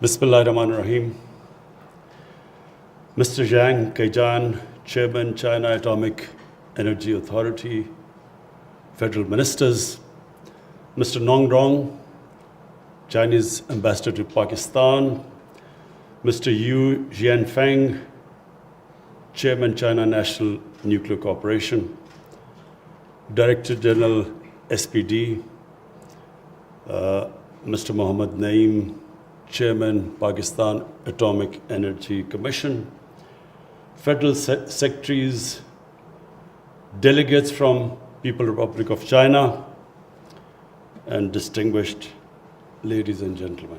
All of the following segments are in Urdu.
Bismillahirrahmanirrahim. Mr. Zhang Kaijan, Chairman, China Atomic Energy Authority, Federal Ministers, Mr. Nong Rong, Chinese Ambassador to Pakistan, Mr. Yu Jianfeng, Chairman, China National Nuclear Corporation, Director General SPD, Mr. Mohammad Naeem, Chairman, Pakistan Atomic Energy Commission, Federal Secretaries, delegates from People's Republic of China, and distinguished ladies and gentlemen.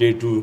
K2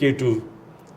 K2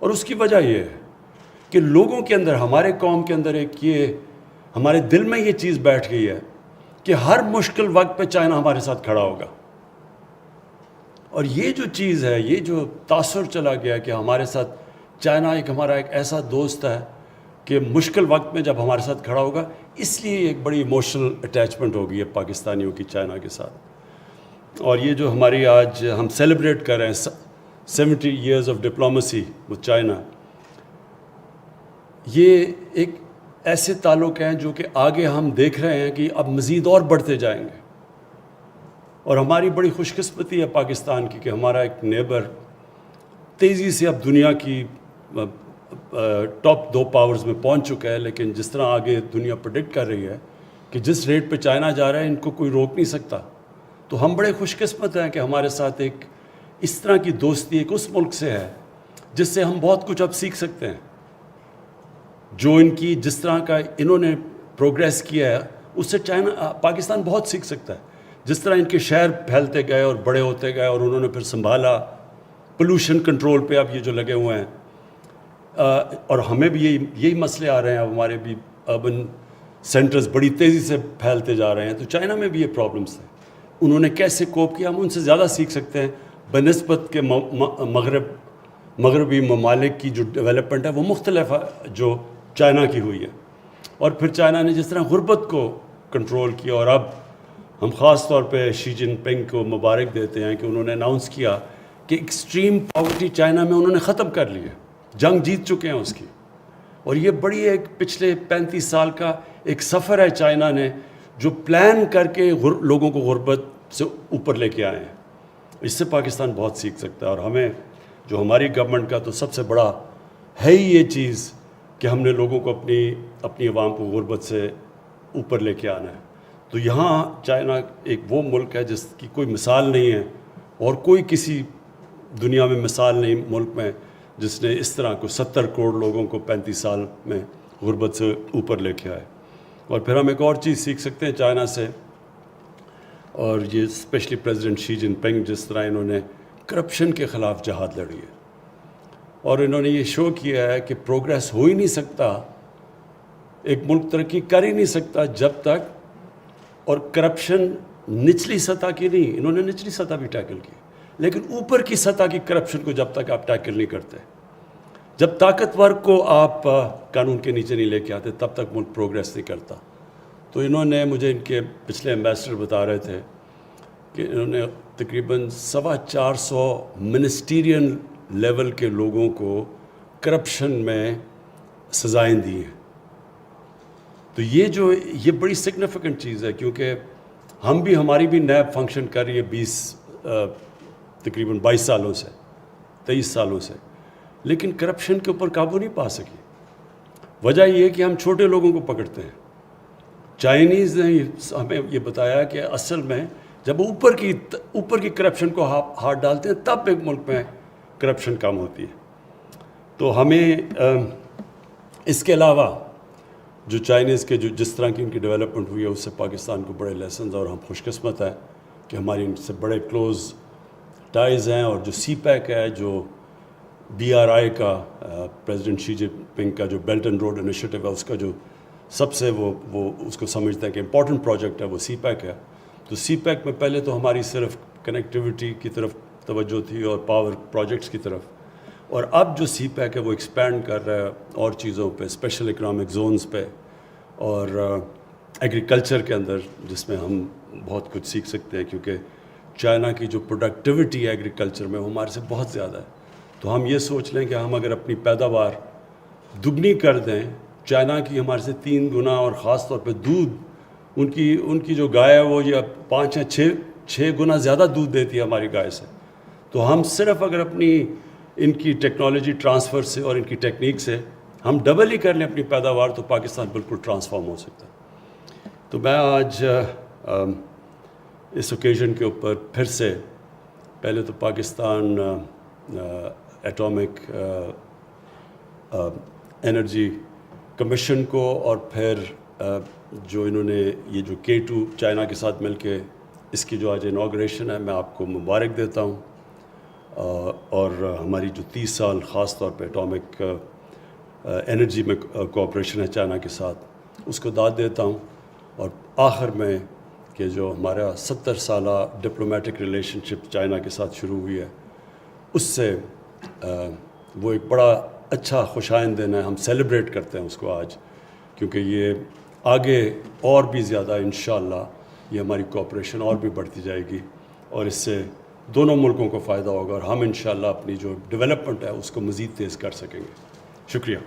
اور اس کی وجہ یہ ہے کہ لوگوں کے اندر, ہمارے قوم کے اندر یہ ہمارے دل میں یہ چیز بیٹھ گئی ہے کہ ہر مشکل وقت پہ چائنا ہمارے ساتھ کھڑا ہوگا. اور یہ جو چیز ہے, یہ جو تاثر چلا گیا کہ ہمارے ساتھ چائنا ہمارا ایک ایسا دوست ہے کہ مشکل وقت میں جب ہمارے ساتھ کھڑا ہوگا, اس لیے ایک بڑی ایموشنل اٹیچمنٹ ہو گئی ہے پاکستانیوں کی چائنا کے ساتھ. اور یہ جو ہماری آج ہم سیلیبریٹ کر رہے ہیں 70 years of diplomacy with China, یہ ایک ایسے تعلق ہیں جو کہ آگے ہم دیکھ رہے ہیں کہ اب مزید اور بڑھتے جائیں گے. اور ہماری بڑی خوش قسمتی ہے پاکستان کی کہ ہمارا ایک نیبر تیزی سے اب دنیا کی ٹاپ 2 پاورز میں پہنچ چکا ہے. لیکن جس طرح آگے دنیا پریڈکٹ کر رہی ہے کہ جس ریٹ پہ چائنا جا رہا ہے, ان کو کوئی روک نہیں سکتا. تو ہم بڑے خوش قسمت ہیں کہ ہمارے ساتھ ایک اس طرح کی دوستی ایک اس ملک سے ہے جس سے ہم بہت کچھ اب سیکھ سکتے ہیں. جو ان کی جس طرح کا انہوں نے پروگریس کیا ہے اس سے پاکستان بہت سیکھ سکتا ہے. جس طرح ان کے شہر پھیلتے گئے اور بڑے ہوتے گئے اور انہوں نے پھر سنبھالا, پولوشن کنٹرول پہ اب یہ جو لگے ہوئے ہیں, اور ہمیں بھی یہی مسئلے آ رہے ہیں. اب ہمارے بھی اربن سینٹرز بڑی تیزی سے پھیلتے جا رہے ہیں. تو چائنا میں بھی یہ پرابلمس تھے, انہوں نے کیسے کوپ کیا, ہم ان سے زیادہ سیکھ سکتے ہیں بنسبت کے مغربی ممالک کی جو ڈیولپمنٹ ہے وہ مختلف ہے جو چائنا کی ہوئی ہے. اور پھر چائنا نے جس طرح غربت کو کنٹرول کیا, اور اب ہم خاص طور پہ شی جن پنگ کو مبارک دیتے ہیں کہ انہوں نے اناؤنس کیا کہ ایکسٹریم پاورٹی چائنا میں انہوں نے ختم کر لی ہے, جنگ جیت چکے ہیں اس کی. اور یہ بڑی ایک پچھلے 35 سال کا ایک سفر ہے چائنا نے جو پلان کر کے لوگوں کو غربت سے اوپر لے کے آئے ہیں. اس سے پاکستان بہت سیکھ سکتا ہے. اور ہمیں جو ہماری گورنمنٹ کا تو سب سے بڑا ہے ہی یہ چیز کہ ہم نے لوگوں کو اپنی عوام کو غربت سے اوپر لے کے آنا ہے. تو یہاں چائنا ایک وہ ملک ہے جس کی کوئی مثال نہیں ہے, اور کوئی کسی دنیا میں مثال نہیں ملک میں جس نے اس طرح کو 70 کروڑ لوگوں کو 35 سال میں غربت سے اوپر لے کے آئے. اور پھر ہم ایک اور چیز سیکھ سکتے ہیں چائنا سے, اور یہ اسپیشلی پریزیڈنٹ شی جن پنگ جس طرح انہوں نے کرپشن کے خلاف جہاد لڑی ہے, اور انہوں نے یہ شو کیا ہے کہ پروگریس ہو ہی نہیں سکتا, ایک ملک ترقی کر ہی نہیں سکتا جب تک, اور کرپشن نچلی سطح کی نہیں, انہوں نے نچلی سطح بھی ٹیکل کی, لیکن اوپر کی سطح کی کرپشن کو جب تک آپ ٹیکل نہیں کرتے, جب طاقتور کو آپ قانون کے نیچے نہیں لے کے آتے, تب تک ملک پروگریس نہیں کرتا. تو انہوں نے مجھے ان کے پچھلے ایمبیسڈر بتا رہے تھے کہ انہوں نے تقریباً 450 منسٹیرین لیول کے لوگوں کو کرپشن میں سزائیں دی ہیں. تو یہ بڑی سگنیفیکنٹ چیز ہے, کیونکہ ہماری بھی نیب فنکشن کر رہی ہے تقریباً 22 سالوں سے 23 سالوں سے, لیکن کرپشن کے اوپر قابو نہیں پا سکی. وجہ یہ ہے کہ ہم چھوٹے لوگوں کو پکڑتے ہیں. چائنیز نے ہمیں یہ بتایا کہ اصل میں جب اوپر کی کرپشن کو ہاتھ ڈالتے ہیں تب ایک ملک میں کرپشن کم ہوتی ہے. تو ہمیں اس کے علاوہ جو چائنیز کے جس طرح کی ان کی ڈیولپمنٹ ہوئی ہے اس سے پاکستان کو بڑے لیسنز, اور ہم خوش قسمت ہیں کہ ہماری ان سے بڑے کلوز ٹائز ہیں. اور جو سی پیک ہے, جو BRI کا پریزیڈنٹ شی جن پنگ کا جو بیلٹ اینڈ روڈ انیشیٹو ہے, اس کا جو سب سے وہ اس کو سمجھتے ہیں کہ امپورٹنٹ پروجیکٹ ہے وہ سی پیک ہے. تو سی پیک میں پہلے تو ہماری صرف کنیکٹیوٹی کی طرف توجہ تھی اور پاور پروجیکٹس کی طرف, اور اب جو سی پیک ہے وہ ایکسپینڈ کر رہا ہے اور چیزوں پہ, اسپیشل اکنامک زونز پہ اور ایگریکلچر کے اندر, جس میں ہم بہت کچھ سیکھ سکتے ہیں, کیونکہ چائنا کی جو پروڈکٹیوٹی ہے ایگریکلچر میں وہ ہمارے سے بہت زیادہ ہے. تو ہم یہ سوچ لیں کہ ہم اگر اپنی پیداوار دگنی کر دیں, چائنا کی ہمارے سے 3 گنا, اور خاص طور پہ دودھ ان کی جو گائے ہے وہ یہ 5 یا 6 گنا زیادہ دودھ دیتی ہے ہماری گائے سے. تو ہم صرف اگر اپنی ان کی ٹیکنالوجی ٹرانسفر سے اور ان کی ٹیکنیک سے ہم ڈبل ہی کر لیں اپنی پیداوار, تو پاکستان بالکل ٹرانسفارم ہو سکتا ہے. تو میں آج اس اوکیزن کے اوپر پھر سے پہلے تو پاکستان ایٹامک انرجی کمیشن کو, اور پھر جو انہوں نے یہ جو K2 چائنا کے ساتھ مل کے اس کی جو آج انوگریشن ہے, میں آپ کو مبارک دیتا ہوں. اور ہماری جو 30 سال خاص طور پہ اٹامک انرجی میں کوآپریشن ہے چائنا کے ساتھ، اس کو داد دیتا ہوں. اور آخر میں کہ جو ہمارا 70 سالہ ڈپلومیٹک ریلیشن شپ چائنا کے ساتھ شروع ہوئی ہے، اس سے وہ ایک بڑا اچھا خوشائند دن ہے. ہم سیلیبریٹ کرتے ہیں اس کو آج، کیونکہ یہ آگے اور بھی زیادہ انشاءاللہ یہ ہماری کوآپریشن اور بھی بڑھتی جائے گی، اور اس سے دونوں ملکوں کو فائدہ ہوگا، اور ہم انشاءاللہ اپنی جو ڈیولپمنٹ ہے اس کو مزید تیز کر سکیں گے. شکریہ.